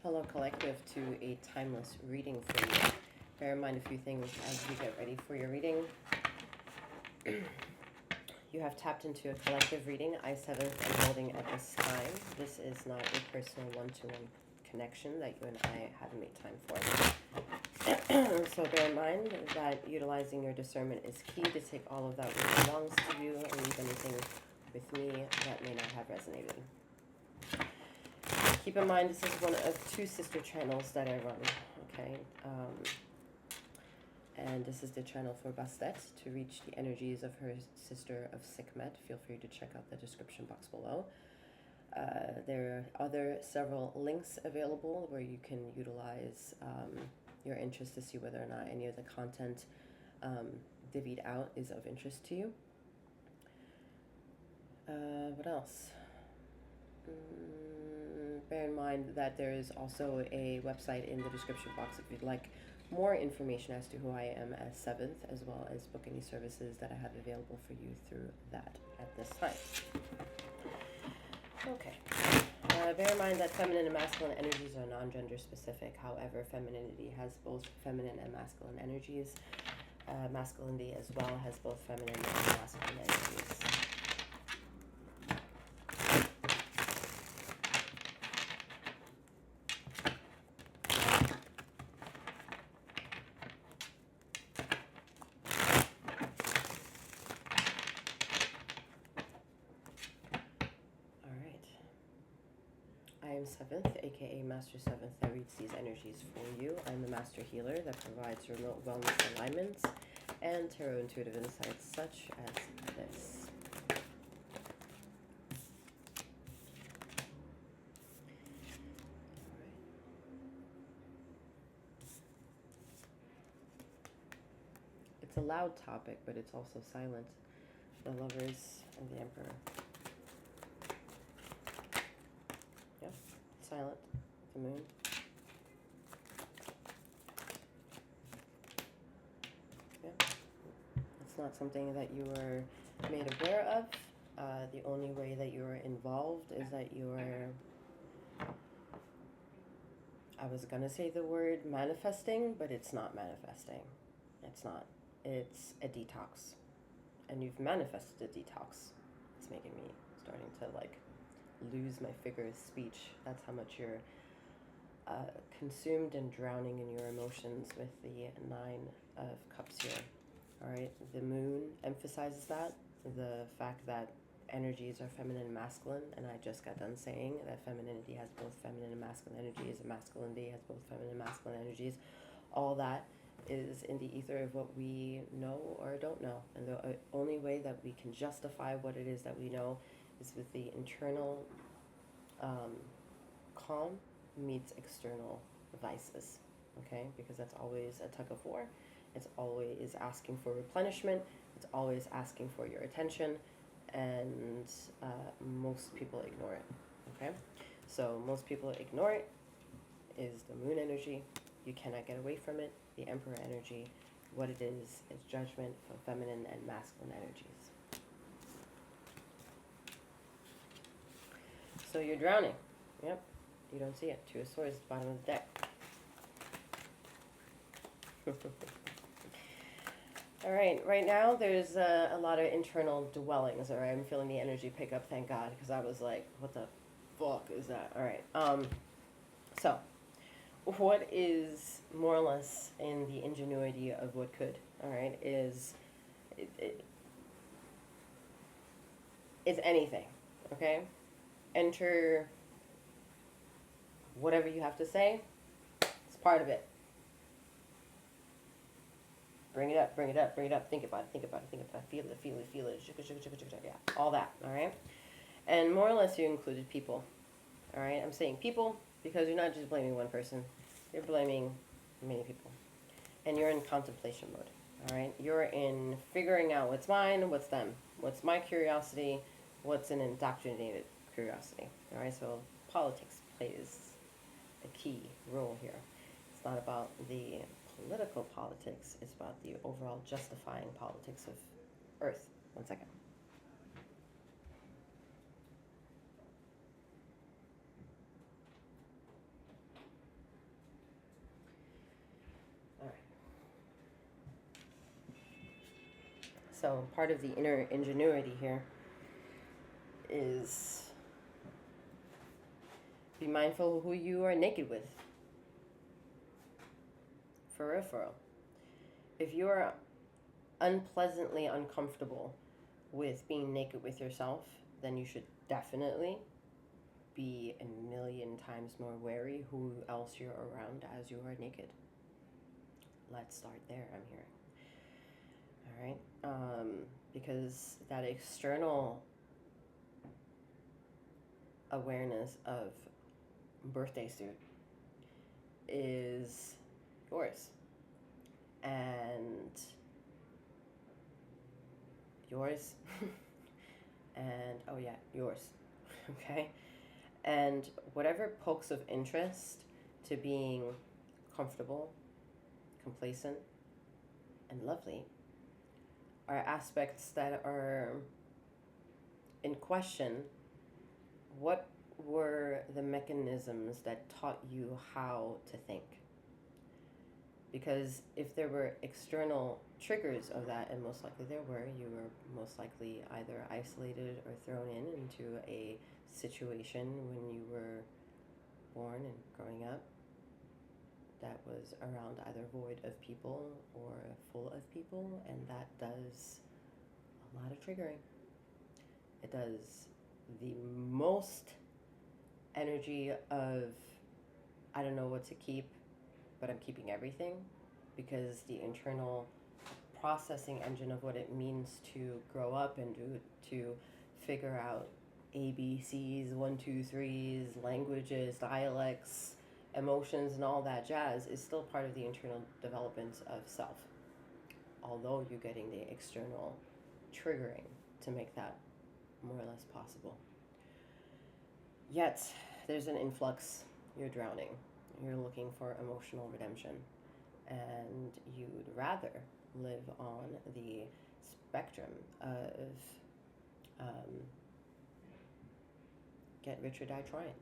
Hello, Collective, to a timeless reading for you. Bear in mind a few things as you get ready for your reading. You have tapped into a collective reading, I-7th and holding at this time. This is not a personal one-to-one connection that you and I have made time for. So bear in mind that utilizing your discernment is key to take all of that which belongs to you and leave anything with me that may not have resonated. Keep in mind, this is one of two sister channels that I run, okay? And this is the channel for Bastet to reach the energies of her sister of Sekhmet. Feel free to check out the description box below. There are several links available where you can utilize your interest to see whether or not any of the content divvied out is of interest to you. What else? Bear in mind that there is also a website in the description box if you'd like more information as to who I am as 7th, as well as book any services that I have available for you through that at this time. Okay. Bear in mind that feminine and masculine energies are non-gender specific. However, femininity has both feminine and masculine energies. Masculinity as well has both feminine and masculine energies. I am 7th, aka Master 7th, that reads these energies for you. I'm the Master Healer that provides remote wellness alignments and tarot intuitive insights such as this. It's a loud topic, but it's also silent. The Lovers and the Emperor. Silent, the Moon. Yeah. It's not something that you were made aware of. The only way that you are involved is that you are, I was going to say the word manifesting, but it's not manifesting. It's not. It's a detox. And you've manifested a detox. It's making me starting to lose my figure of speech. That's how much you're consumed and drowning in your emotions with the 9 of Cups here. All right, the Moon emphasizes that, the fact that energies are feminine and masculine, and I just got done saying that femininity has both feminine and masculine energies, and masculinity has both feminine and masculine energies. All that is in the ether of what we know or don't know, and the only way that we can justify what it is that we know is with the internal calm meets external vices, okay? Because that's always a tug of war. It's always asking for replenishment. It's always asking for your attention, and most people ignore it, okay? So most people ignore it is the Moon energy. You cannot get away from it. The Emperor energy, what it is judgment for feminine and masculine energies. So you're drowning. Yep. You don't see it. 2 of Swords at the bottom of the deck. All right. Right now, there's a lot of internal dwellings. All right. I'm feeling the energy pick up, thank God, because I was like, what the fuck is that? All right. So what is more or less in the ingenuity of what could, all right, is anything, okay? Enter whatever you have to say. It's part of it. Bring it up, bring it up, bring it up. Think about it, think about it, think about it. Feel it, feel it, feel it. Yeah, all that, all right? And more or less you included people, all right? I'm saying people because you're not just blaming one person. You're blaming many people. And you're in contemplation mode, all right? You're in figuring out what's mine, what's them. What's my curiosity, what's an indoctrinated curiosity, all right? So politics plays a key role here. It's not about the political politics, it's about the overall justifying politics of Earth. One second. So part of the inner ingenuity here is be mindful who you are naked with. For real, for real. If you are unpleasantly uncomfortable with being naked with yourself, then you should definitely be a million times more wary who else you're around as you are naked. Let's start there, I'm hearing. All right? Because that external awareness of birthday suit is yours. And yours. And, oh yeah, yours. Okay? And whatever pokes of interest to being comfortable, complacent, and lovely are aspects that are in question. What were the mechanisms that taught you how to think? Because if there were external triggers of that, and most likely there were, you were most likely either isolated or thrown into a situation when you were born and growing up that was around either void of people or full of people, and that does a lot of triggering. It does the most energy of, I don't know what to keep, but I'm keeping everything, because the internal processing engine of what it means to grow up and to figure out ABCs, 1, 2, 3s, languages, dialects, emotions, and all that jazz is still part of the internal development of self, although you're getting the external triggering to make that more or less possible. Yet there's an influx. You're drowning. You're looking for emotional redemption, and you'd rather live on the spectrum of get rich or die trying.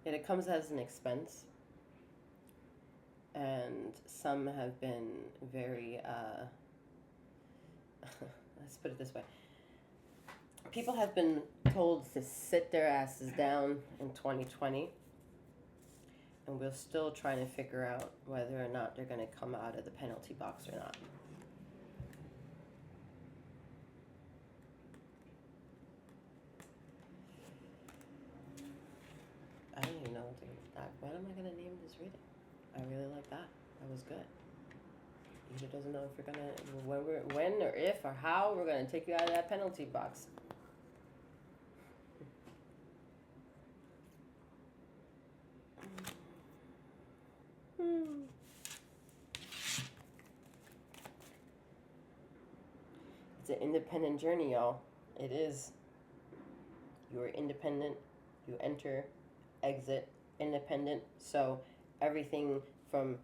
Yet it comes as an expense, and some have been very, let's put it this way. People have been told to sit their asses down in 2020, and we're still trying to figure out whether or not they're going to come out of the penalty box or not. I don't even know what am I going to name this reading? I really like that. That was good. Ida doesn't know if we're going to, when or if or how we're going to take you out of that penalty box. It's an independent journey, y'all. It is. You are independent. You enter, exit, independent. So everything from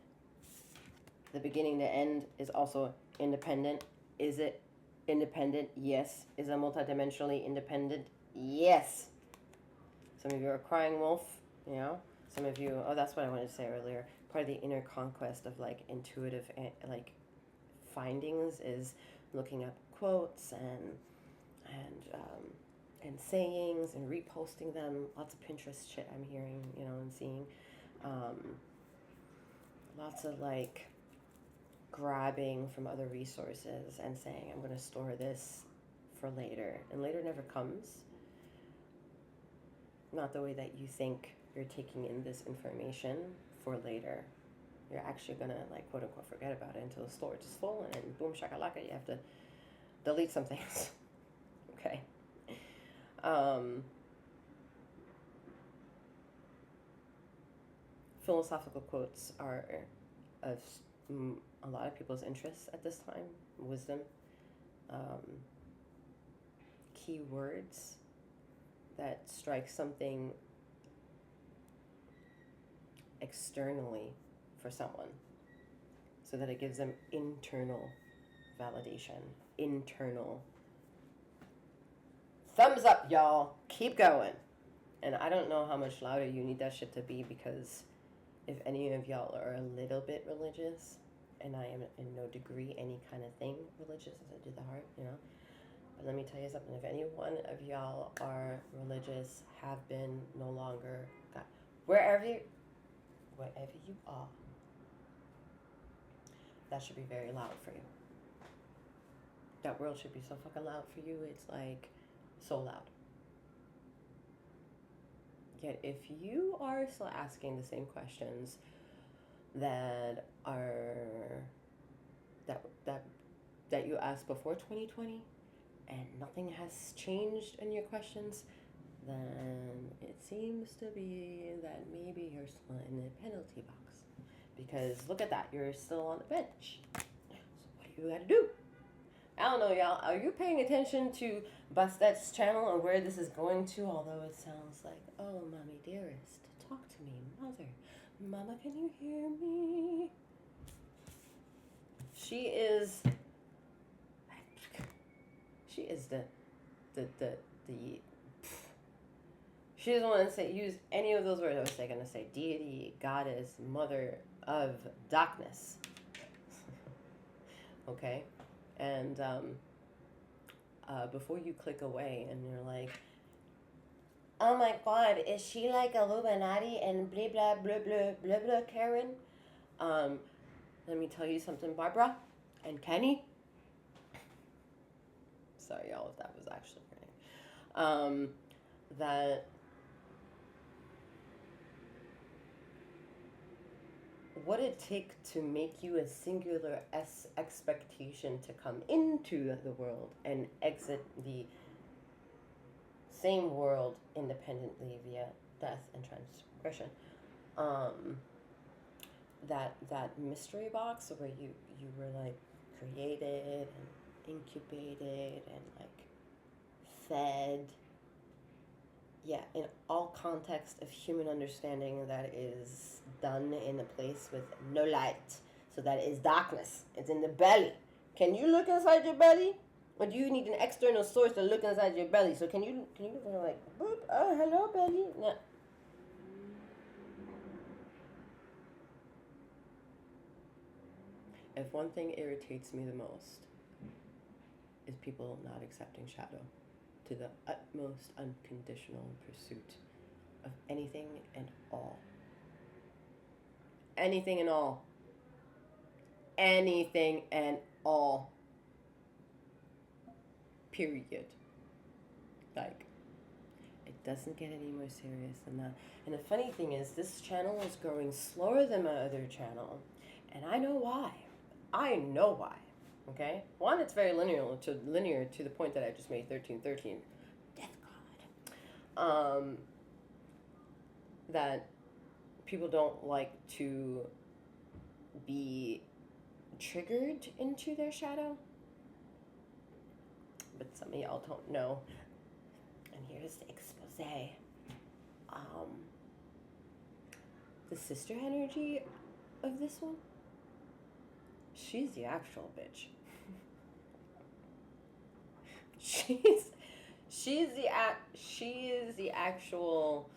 the beginning to end is also independent. Is it independent? Yes. Is it multidimensionally independent? Yes. Some of you are a crying wolf, you know. Some of you, oh, that's what I wanted to say earlier. Part of the inner conquest of like intuitive like findings is looking up quotes and sayings and reposting them. Lots of Pinterest shit I'm hearing, you know, and seeing. Lots of like grabbing from other resources and saying, I'm going to store this for later. And later never comes. Not the way that you think you're taking in this information for later. You're actually going to, like, quote unquote, forget about it until the storage is full, and boom, shakalaka, you have to delete some things. Okay. Philosophical quotes are of a lot of people's interests at this time. Wisdom. Key words that strike something externally for someone so that it gives them internal validation, internal thumbs up, y'all, keep going. And I don't know how much louder you need that shit to be, because if any of y'all are a little bit religious, and I am in no degree any kind of thing religious, as I did the heart, you know. But let me tell you something. If any one of y'all are religious, have been, no longer, God, wherever you are, that should be very loud for you. That world should be so fucking loud for you. It's like so loud. Yet if you are still asking the same questions that are that you asked before 2020 and nothing has changed in your questions, then it seems to be that maybe you're still in the penalty box. Because look at that, you're still on the bench. So what do you gotta do? I don't know, y'all. Are you paying attention to Bastet's channel and where this is going to? Although it sounds like, oh, mommy dearest, talk to me, mother. Mama, can you hear me? She is the she doesn't want to use any of those words. I was going to say deity, goddess, mother of darkness. Okay? And before you click away and you're like, oh my God, is she like Illuminati and blah, blah, blah, blah, blah, blah, Karen? Let me tell you something, Barbara and Kenny. Sorry, y'all, if that was actually her name. That what it take to make you a singular expectation to come into the world and exit the same world independently via death and transgression. That mystery box where you were like created and incubated and like fed, yeah, in all context of human understanding, that is done in a place with no light, so that is darkness. It's in the belly. Can you look inside your belly, or do you need an external source to look inside your belly? So can you like, boop, oh, hello belly? No. If one thing irritates me the most is people not accepting shadow to the utmost unconditional pursuit of anything and all. Anything and all. Anything and all. Period. Like, it doesn't get any more serious than that. And the funny thing is, this channel is growing slower than my other channel. And I know why. Okay? One, it's very linear to the point that I just made 1313. Death God. That people don't like to be triggered into their shadow. But some of y'all don't know. And here's the expose. The sister energy of this one, she's the actual bitch. She is the actual.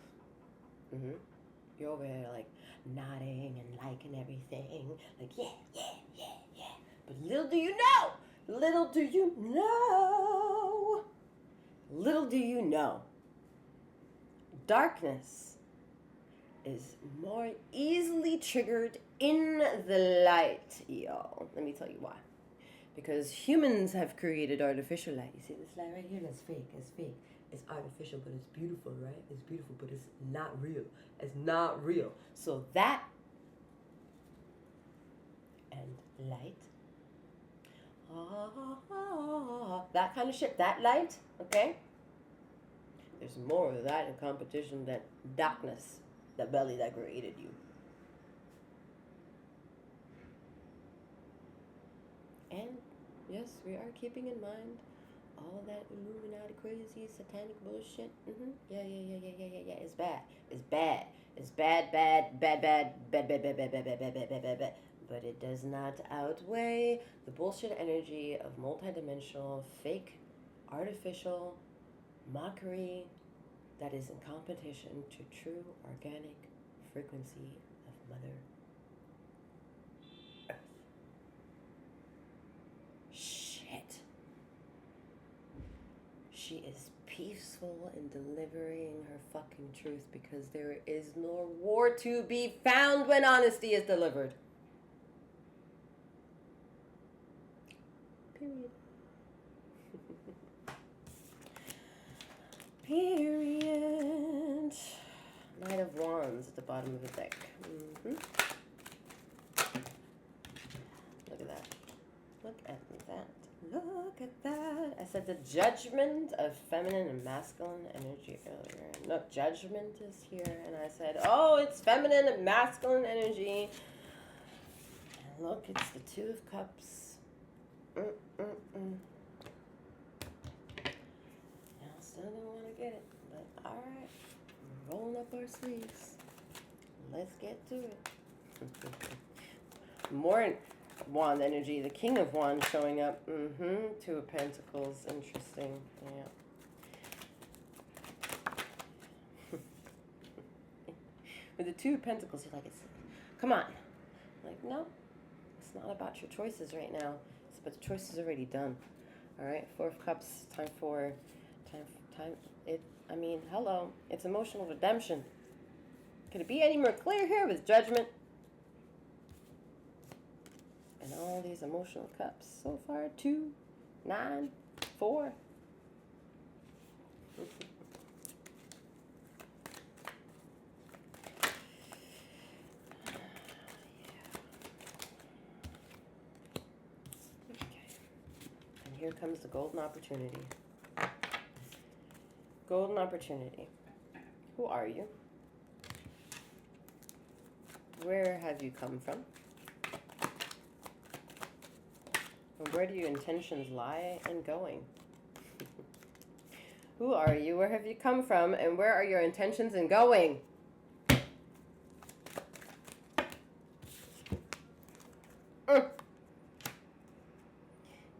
You're over here like nodding and liking everything, like yeah. But little do you know, darkness is more easily triggered in the light, y'all. Let me tell you why. Because humans have created artificial light. You see this light right here? That's fake. It's artificial, but it's beautiful, right? It's beautiful, but it's not real. It's not real. So that and light, that kind of shit, that light, okay? There's more of that in competition than darkness, the belly that created you. And yes, we are keeping in mind all that Illuminati crazy satanic bullshit. Yeah. It's bad. But it does not outweigh the bullshit energy of multidimensional, fake, artificial mockery that is in competition to true organic frequency of Mother Earth. Shit. She is peaceful in delivering her fucking truth because there is no war to be found when honesty is delivered. Period. Period. Knight of Wands at the bottom of the deck. Look at that. Look at that. Look at that. I said the judgment of feminine and masculine energy earlier. Look, judgment is here. And I said, oh, it's feminine and masculine energy. And look, it's the Two of Cups. Now, still don't want to get it. But all right. Rolling up our sleeves. Let's get to it. More Wand energy. The King of Wands showing up. Two of Pentacles. Interesting. Yeah. With the Two of Pentacles, you're like, come on. Like, no. It's not about your choices right now. It's about the choices already done. All right. Four of Cups. Hello. It's emotional redemption. Could it be any more clear here with Judgment? And all these emotional cups so far, 2, 9, 4. Okay. And here comes the golden opportunity. Golden opportunity. Who are you? Where have you come from? And where do your intentions lie and going? Who are you? Where have you come from? And where are your intentions in going?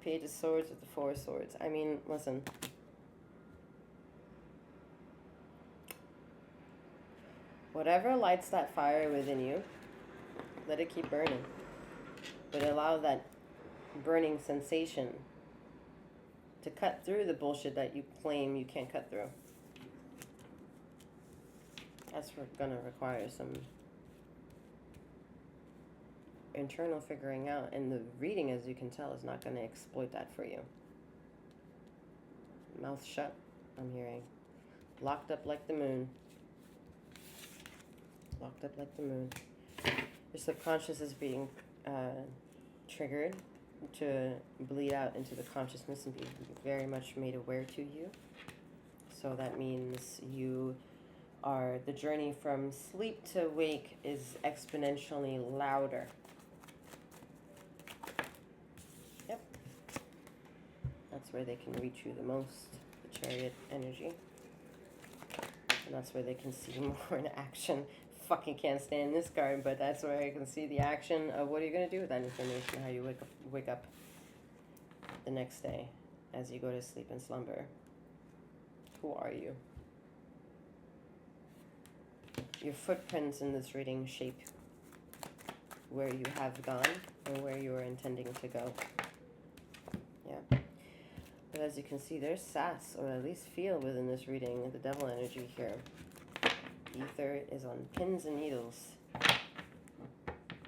Page of Swords with the Four of Swords. I mean, listen. Whatever lights that fire within you, let it keep burning. But allow that burning sensation to cut through the bullshit that you claim you can't cut through. That's going to require some internal figuring out, and the reading, as you can tell, is not going to exploit that for you. Mouth shut, I'm hearing. Locked up like the moon. Locked up like the moon. Your subconscious is being triggered to bleed out into the consciousness and be very much made aware to you. So that means the journey from sleep to wake is exponentially louder. Yep. That's where they can reach you the most, the Chariot energy. And that's where they can see more in action. Fucking can't stand this card, but that's where I can see the action of what are you going to do with that information, how you wake up the next day as you go to sleep and slumber. Who are you? Your footprints in this reading shape where you have gone and where you are intending to go. Yeah. But as you can see, there's sass, or at least feel within this reading, the devil energy here. Ether is on pins and needles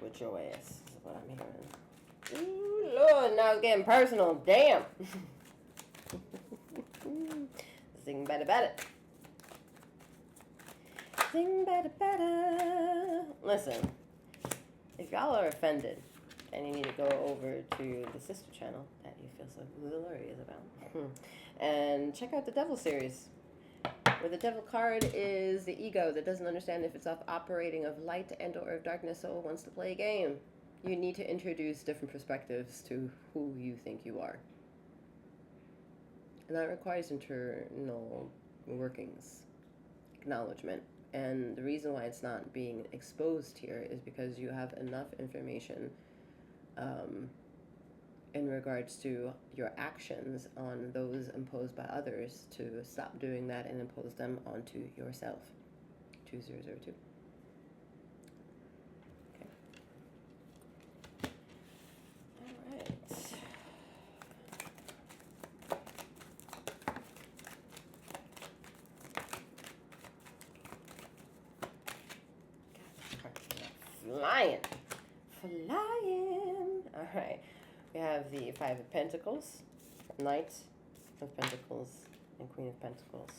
with your ass, is what I'm hearing. Ooh, Lord, now it's getting personal. Damn. Sing better. Sing better. Listen, if y'all are offended and you need to go over to the sister channel that you feel so glorious about and check out the Devil series, where the Devil card is the ego that doesn't understand if it's operating of light and or of darkness, so it wants to play a game. You need to introduce different perspectives to who you think you are. And that requires internal workings, acknowledgement. And the reason why it's not being exposed here is because you have enough information in regards to your actions on those imposed by others to stop doing that and impose them onto yourself. 2002. flying. Flying. All right. We have the Five of Pentacles, Knight of Pentacles, and Queen of Pentacles.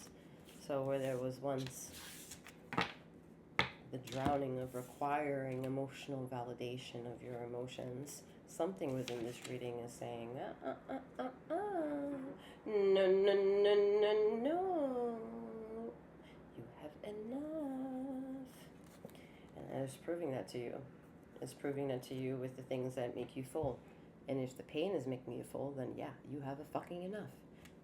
So where there was once the drowning of requiring emotional validation of your emotions, something within this reading is saying, no, no, no, no, no. You have enough. And it's proving that to you. It's proving that to you with the things that make you full. And if the pain is making you full, then yeah, you have a fucking enough.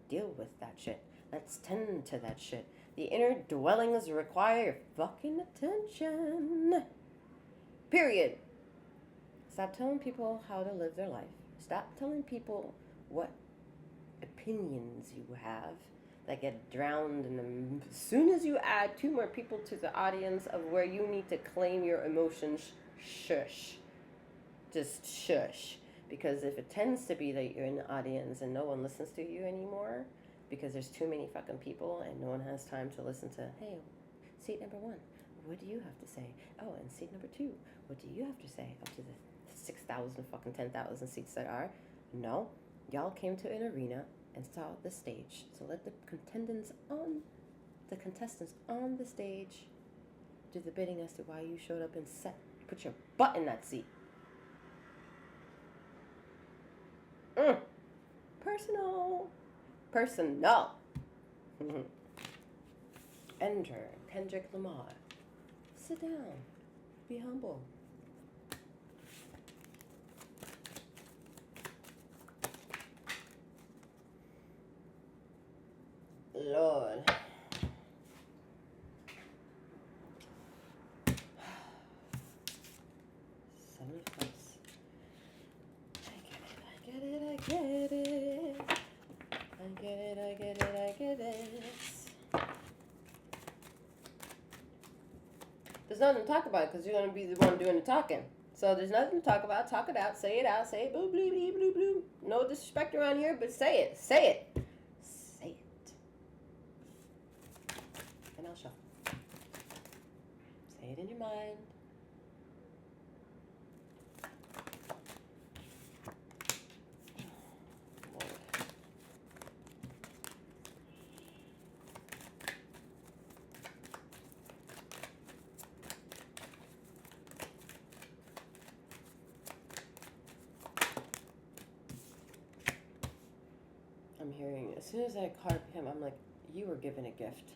Deal with that shit. Let's tend to that shit. The inner dwellings require fucking attention. Period. Stop telling people how to live their life. Stop telling people what opinions you have that get drowned in them. As soon as you add 2 more people to the audience of where you need to claim your emotions, shush. Just shush. Because if it tends to be that you're in the audience and no one listens to you anymore, because there's too many fucking people and no one has time to listen to, hey, seat number 1, what do you have to say? Oh, and seat number 2, what do you have to say? Up to the 6,000 fucking 10,000 seats that are. No, y'all came to an arena and saw the stage. So let the contestants on the stage do the bidding as to why you showed up and put your butt in that seat. Personal. Enter Kendrick Lamar. Sit down. Be humble. Lord. Seven of Cups. I get it. There's nothing to talk about because you're going to be the one doing the talking. So there's nothing to talk about. Talk it out. Say it out. Say it. Blue, blue, blue, blue, blue. No disrespect around here, but say it. Say it. Say it. And I'll show. Say it in your mind. I'm hearing, as soon as I caught him, I'm like, you were given a gift.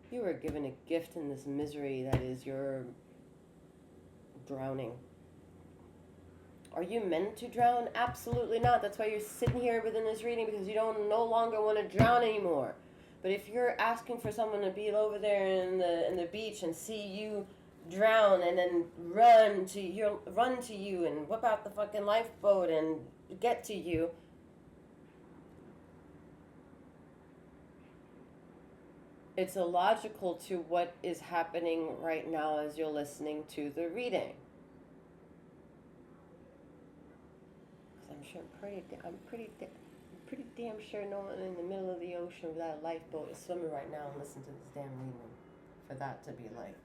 You were given a gift in this misery that is your drowning. Are you meant to drown? Absolutely not. That's why you're sitting here within this reading, because you don't no longer want to drown anymore. But if you're asking for someone to be over there in the beach and see you drown and then run to you and whip out the fucking lifeboat and get to you, it's illogical to what is happening right now as you're listening to the reading. I'm pretty damn sure no one in the middle of the ocean without a lifeboat is swimming right now and listening to this damn reading for that to be like.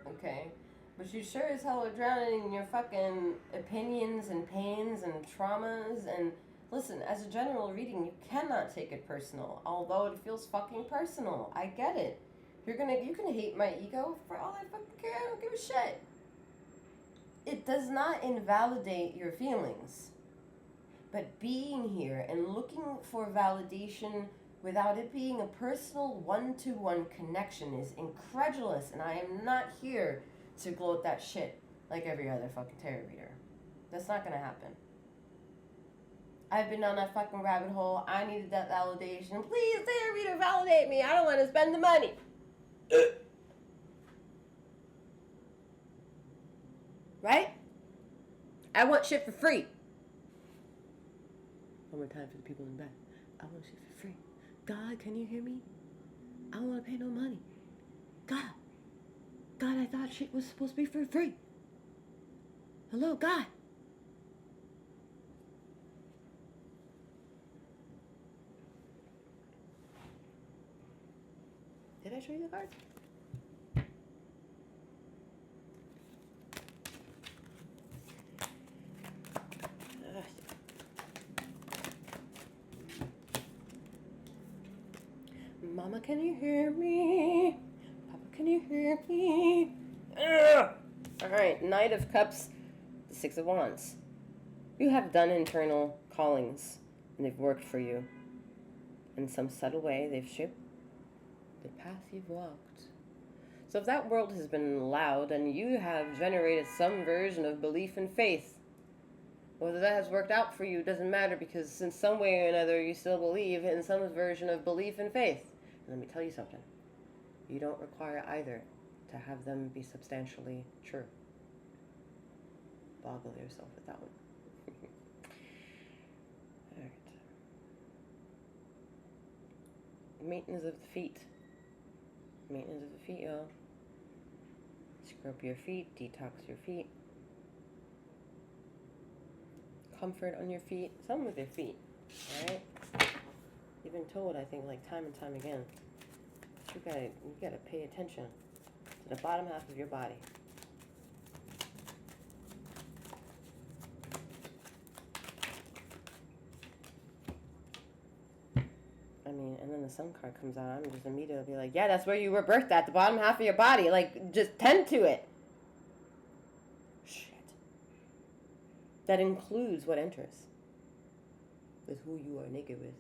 Okay, but you sure as hell are drowning in your fucking opinions and pains and traumas. And listen, as a general reading, you cannot take it personal, although it feels fucking personal. I get it. You can hate my ego for all I fucking care. I don't give a shit. It does not invalidate your feelings. But being here and looking for validation without it being a personal one-to-one connection is incredulous, and I am not here to gloat that shit like every other fucking tarot reader. That's not gonna happen. I've been on that fucking rabbit hole. I needed that validation. Please, tarot reader, validate me. I don't want to spend the money. Right? I want shit for free. One more time for the people in the back. I want shit for free. God, can you hear me? I don't want to pay no money. God, I thought shit was supposed to be for free. Hello, God. Did I show you the card? Mama, can you hear me? Papa, can you hear me? Ugh. All right, Knight of Cups, the Six of Wands. You have done internal callings, and they've worked for you. In some subtle way, they've shaped the path you've walked. So if that world has been loud, and you have generated some version of belief and faith, whether that has worked out for you doesn't matter, because in some way or another you still believe in some version of belief and faith. And let me tell you something. You don't require either to have them be substantially true. Boggle yourself with that one. Alright. Maintenance of the feet. Maintenance of the feet, y'all. Scrub your feet, detox your feet. Comfort on your feet, something with your feet, alright? You've been told, I think, like time and time again, you gotta pay attention to the bottom half of your body. I mean, and then the sun card comes out, I'm just immediately be like, yeah, that's where you were birthed at, the bottom half of your body. Like, just tend to it. Shit. That includes what enters. With who you are naked with.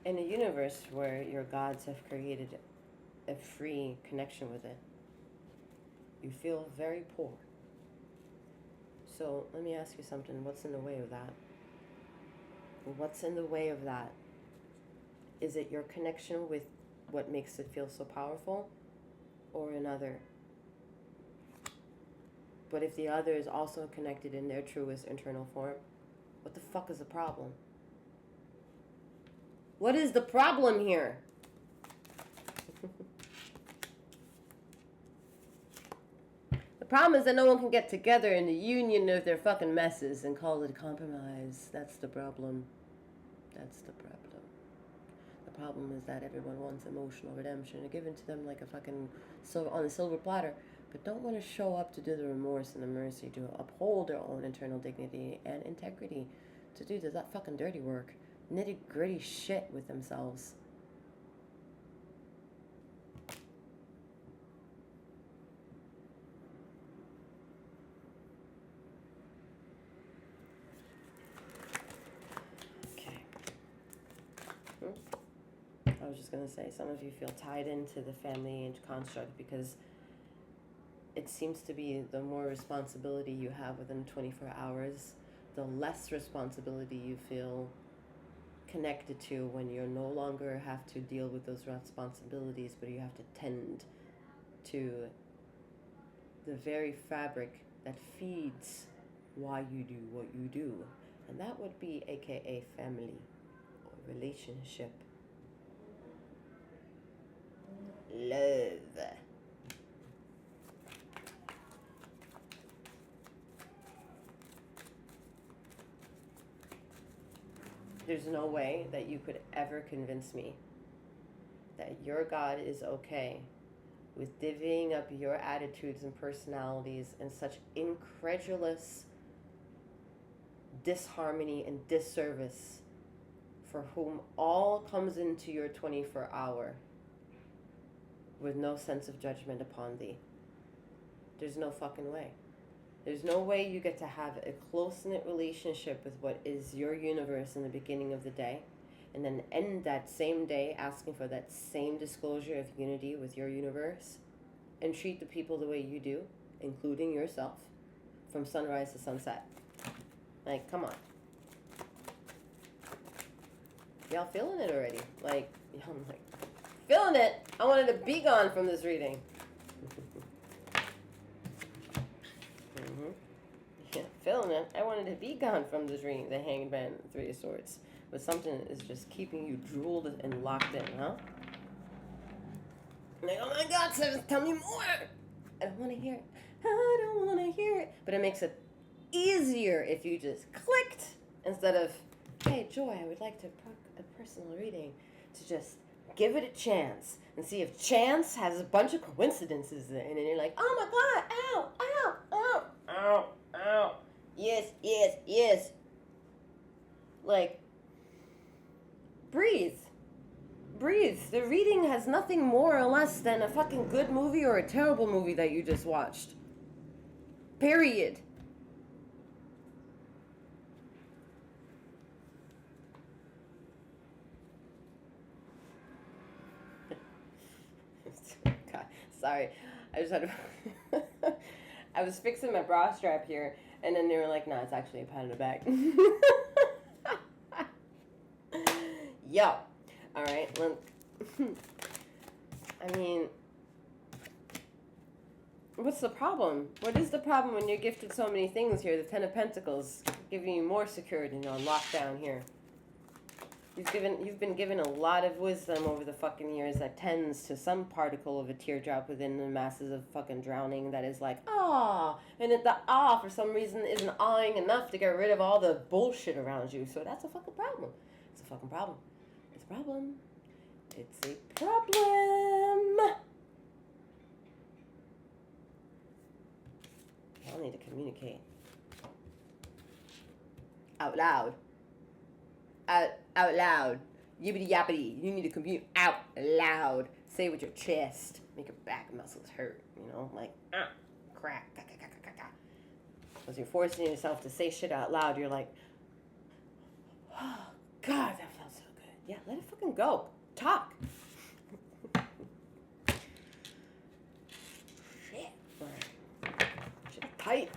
In a universe where your gods have created a free connection with it, you feel very poor. So let me ask you something. What's in the way of that? What's in the way of that? Is it your connection with what makes it feel so powerful, or another? But if the other is also connected in their truest internal form, what the fuck is the problem? What is the problem here? The problem is that no one can get together in the union of their fucking messes and call it a compromise. That's the problem. That's the problem. The problem is that everyone wants emotional redemption given to them like a fucking on a silver platter, but don't want to show up to do the remorse and the mercy, to uphold their own internal dignity and integrity, to do that fucking dirty work, nitty gritty shit with themselves. I was just going to say, some of you feel tied into the family construct because it seems to be the more responsibility you have within 24 hours, the less responsibility you feel connected to when you no longer have to deal with those responsibilities, but you have to tend to the very fabric that feeds why you do what you do. And that would be AKA family or relationship. Love. There's no way that you could ever convince me that your God is okay with divvying up your attitudes and personalities in such incredulous disharmony and disservice for whom all comes into your 24-hour with no sense of judgment upon thee. There's no fucking way. There's no way you get to have a close-knit relationship with what is your universe in the beginning of the day, and then end that same day asking for that same disclosure of unity with your universe, and treat the people the way you do, including yourself, from sunrise to sunset. Like, come on. Y'all feeling it already? Like, I'm like, feeling it. I wanted to be gone from this reading. Yeah, feeling it. I wanted to be gone from this reading. The Hanged Man, the Three of Swords. But something is just keeping you drooled and locked in, huh? Like, oh my God, Seven, tell me more. I don't want to hear it. I don't want to hear it. But it makes it easier if you just clicked instead of Hi, Joy, I would like to book a personal reading to just give it a chance and see if chance has a bunch of coincidences in it. And you're like, oh my God, ow, ow, ow, ow, ow. Yes, yes, yes. Like, breathe. Breathe. The reading has nothing more or less than a fucking good movie or a terrible movie that you just watched. Period. God, sorry. I just had to I was fixing my bra strap here, and then they were like, nah, it's actually a pat on the back. Yo. Alright, I mean, what's the problem? What is the problem when you're gifted so many things here? The Ten of Pentacles giving you more security on lockdown here. You've been given a lot of wisdom over the fucking years that tends to some particle of a teardrop within the masses of fucking drowning that is like, ah, and the for some reason isn't awing enough to get rid of all the bullshit around you. So that's a fucking problem. It's a fucking problem. It's a problem. It's a problem. Y'all need to communicate. Out loud. Out loud. Yippity yappity. You need to commute out loud. Say it with your chest. Make your back muscles hurt. You know, like, crack. Because you're forcing yourself to say shit out loud. You're like, oh, God, that felt so good. Yeah, let it fucking go. Talk. Shit. Shit tight.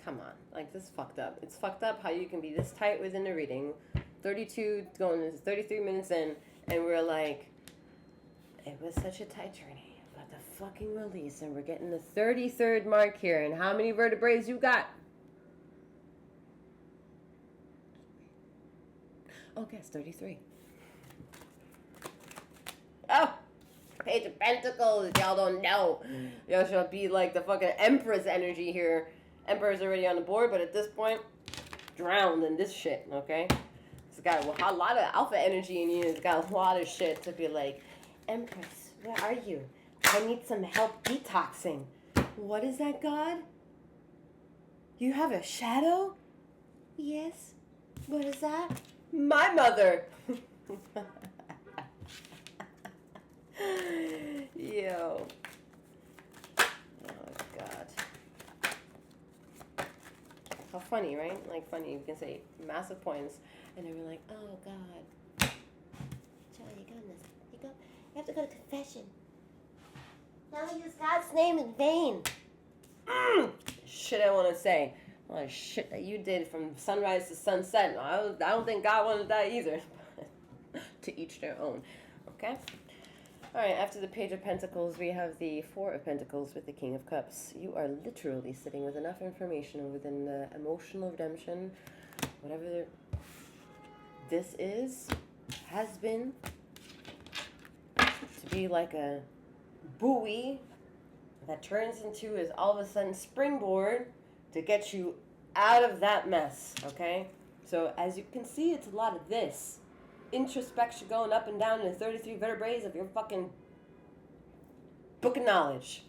Come on, like, this is fucked up. It's fucked up how you can be this tight within the reading, 32 going to 33 minutes in, and we're like, it was such a tight journey, but the fucking release, and we're getting the 33rd mark here, and how many vertebrae you got? Oh, guess 33. Oh, Page of Pentacles, y'all don't know. Y'all should be like the fucking Empress energy here. Emperor's already on the board, but at this point, drowned in this shit, okay? It's got a lot of alpha energy in you. It's got a lot of shit to be like, Empress, where are you? I need some help detoxing. What is that, God? You have a shadow? Yes. What is that? My mother. Yo. Oh, God. How funny, right? Like, funny, you can say massive points, and then we're like, oh, God. Charlie, you got this. You have to go to confession. Don't use God's name in vain. Shit I want to say. A lot of shit that you did from sunrise to sunset. I don't think God wanted that either. To each their own. Okay? Alright, after the Page of Pentacles, we have the Four of Pentacles with the King of Cups. You are literally sitting with enough information within the emotional redemption, whatever this is, has been, to be like a buoy that turns into is all of a sudden springboard to get you out of that mess, okay? So as you can see, it's a lot of this. Introspection going up and down in the 33 vertebrae of your fucking book of knowledge.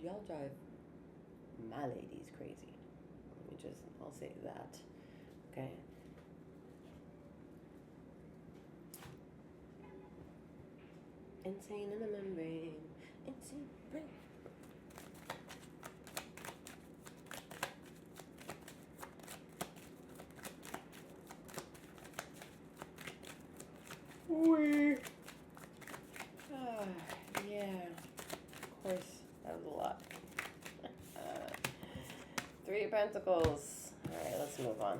Y'all drive my ladies crazy. I'll say that, okay? Insane in the membrane, insane brain. Yeah, of course, that was a lot. Three of Pentacles. Alright, let's move on.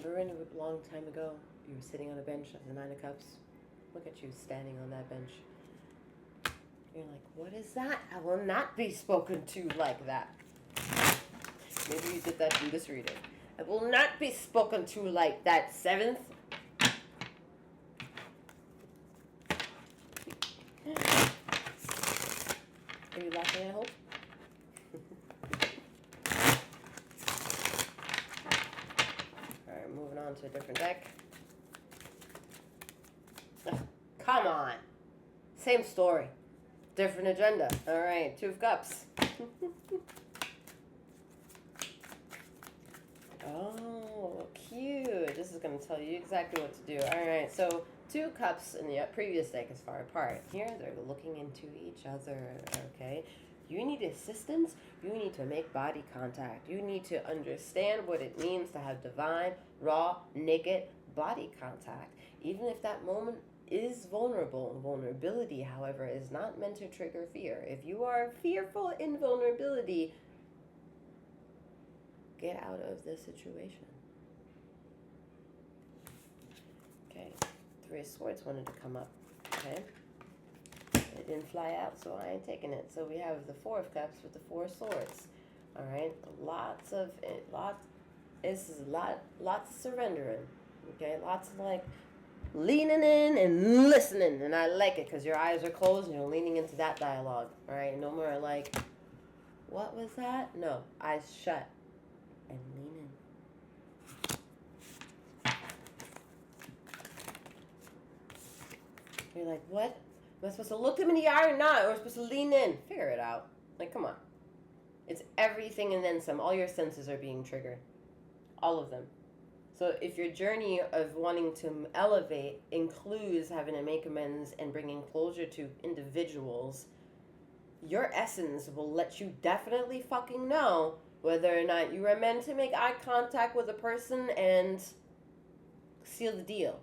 remember a long time ago, you were sitting on a bench of the Nine of Cups. Look at you standing on that bench. You're like, what is that? I will not be spoken to like that. Maybe you did that in this reading. I will not be spoken to like that. Seventh. Are you laughing, I hope? Alright, moving on to a different deck. Ugh, come on. Same story. Different agenda. Alright, Two of Cups. Oh, cute. This is going to tell you exactly what to do. Alright, so Two Cups in the previous deck is far apart. Here, they're looking into each other, okay? You need assistance. You need to make body contact. You need to understand what it means to have divine, raw, naked body contact. Even if that moment is vulnerable. Vulnerability, however, is not meant to trigger fear. If you are fearful in vulnerability, get out of the situation. Okay, Three of Swords wanted to come up, okay? It didn't fly out, so I ain't taking it. So we have the Four of Cups with the Four of Swords. All right, lots of surrendering. Okay, lots of like leaning in and listening, and I like it because your eyes are closed and you're leaning into that dialogue. All right, no more like, what was that? No, eyes shut and lean in. You're like, what? Am I supposed to look them in the eye or not? Or am I supposed to lean in? Figure it out. Like, come on. It's everything and then some. All your senses are being triggered. All of them. So if your journey of wanting to elevate includes having to make amends and bringing closure to individuals, your essence will let you definitely fucking know whether or not you are meant to make eye contact with a person and seal the deal.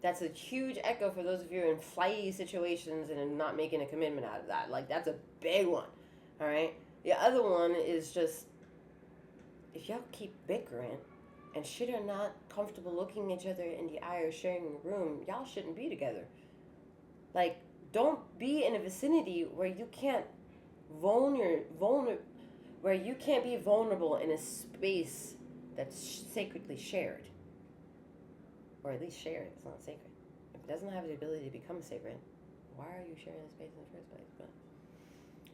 That's a huge echo for those of you in flighty situations and not making a commitment out of that. Like, that's a big one, all right? The other one is just, if y'all keep bickering and shit are not comfortable looking each other in the eye or sharing a room, y'all shouldn't be together. Like, don't be in a vicinity where you can't where you can't be vulnerable in a space that's sacredly shared. Or at least shared. It's not sacred. If it doesn't have the ability to become sacred, why are you sharing the space in the first place? But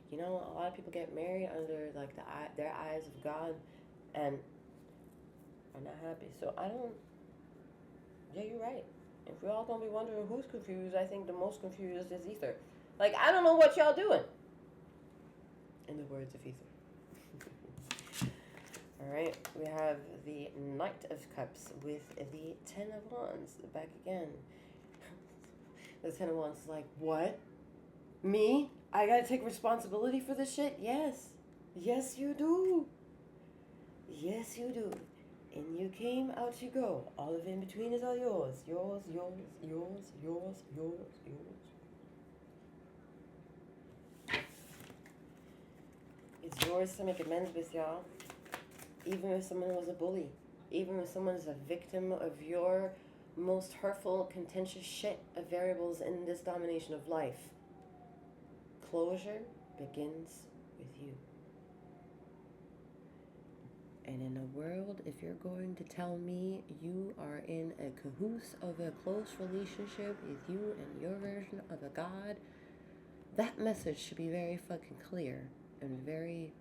you know, a lot of people get married under like their eyes of God, and are not happy. So I don't. Yeah, you're right. If we're all gonna be wondering who's confused, I think the most confused is Ether. Like, I don't know what y'all doing. In the words of Ether. Alright, we have the Knight of Cups with the Ten of Wands back again. The Ten of Wands is like, what? Me? I gotta take responsibility for this shit? Yes. Yes, you do. Yes, you do. In you came, out you go. All of in between is all yours. Yours, yours, yours, yours, yours, yours. It's yours to make amends with, y'all. Even if someone was a bully, even if someone is a victim of your most hurtful, contentious shit of variables in this domination of life, closure begins with you. And in a world, if you're going to tell me you are in a cahoots of a close relationship with you and your version of a god, that message should be very fucking clear and very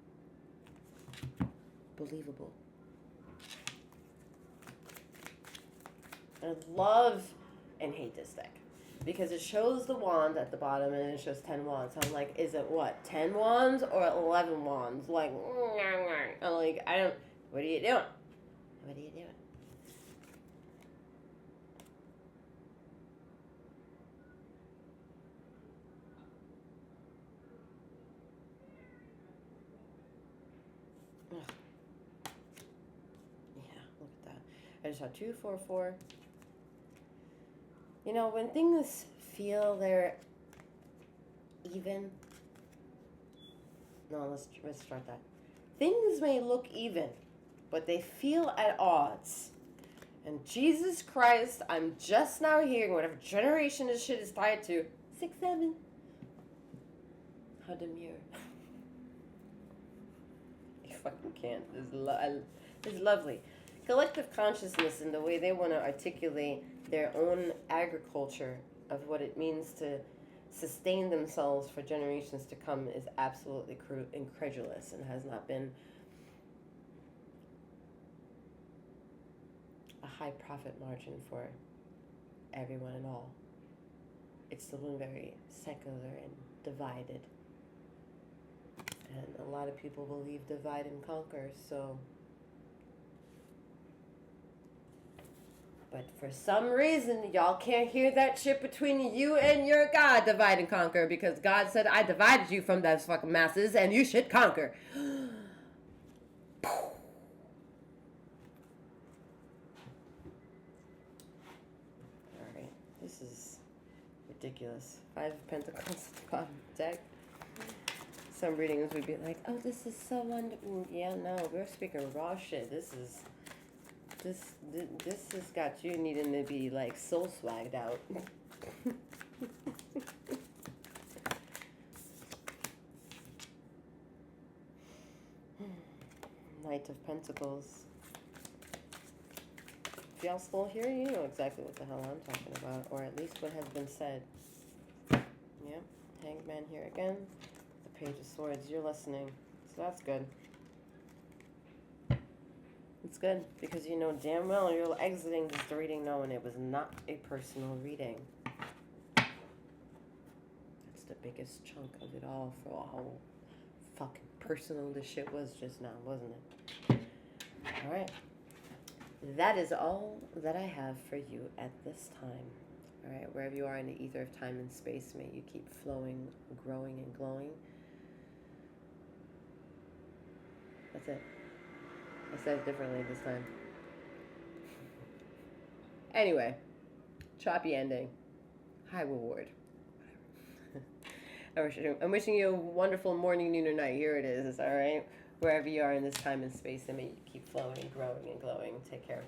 believable. I love and hate this deck because it shows the wand at the bottom and it shows 10 wands. So I'm like, is it what, 10 wands or 11 wands? Like, I'm like, I don't, what are you doing? What are you doing? Ugh. Yeah, look at that. I just saw 2, 4, 4. You know, when things feel they're even. No, let's start that. Things may look even, but they feel at odds. And Jesus Christ, I'm just now hearing whatever generation this shit is tied to. 6, 7. How demure. You fucking can't. This is lovely. Collective consciousness and the way they want to articulate their own agriculture of what it means to sustain themselves for generations to come is absolutely incredulous and has not been a high profit margin for everyone and all. It's still been very secular and divided. And a lot of people believe divide and conquer, so. But for some reason, y'all can't hear that shit between you and your God, divide and conquer, because God said, I divided you from those fucking masses, and you should conquer. Alright, this is ridiculous. 5 of Pentacles at the bottom of the deck. Some readings would be like, oh, this is so wonderful. Yeah, no, we're speaking raw shit. This has got you needing to be like soul swagged out. Knight of Pentacles. If y'all still here, you know exactly what the hell I'm talking about, or at least what has been said. Yeah, Hangman here again. The Page of Swords, you're listening, so that's good. It's good, because you know damn well you're exiting this reading knowing it was not a personal reading. That's the biggest chunk of it all for how fucking personal this shit was just now, wasn't it? Alright. That is all that I have for you at this time. Alright, wherever you are in the ether of time and space, may you keep flowing, growing, and glowing. That's it. I said it differently this time. Anyway, choppy ending, high reward. I'm wishing you a wonderful morning, noon, or night. Here it is, all right? Wherever you are in this time and space, and may you keep flowing and growing and glowing. Take care.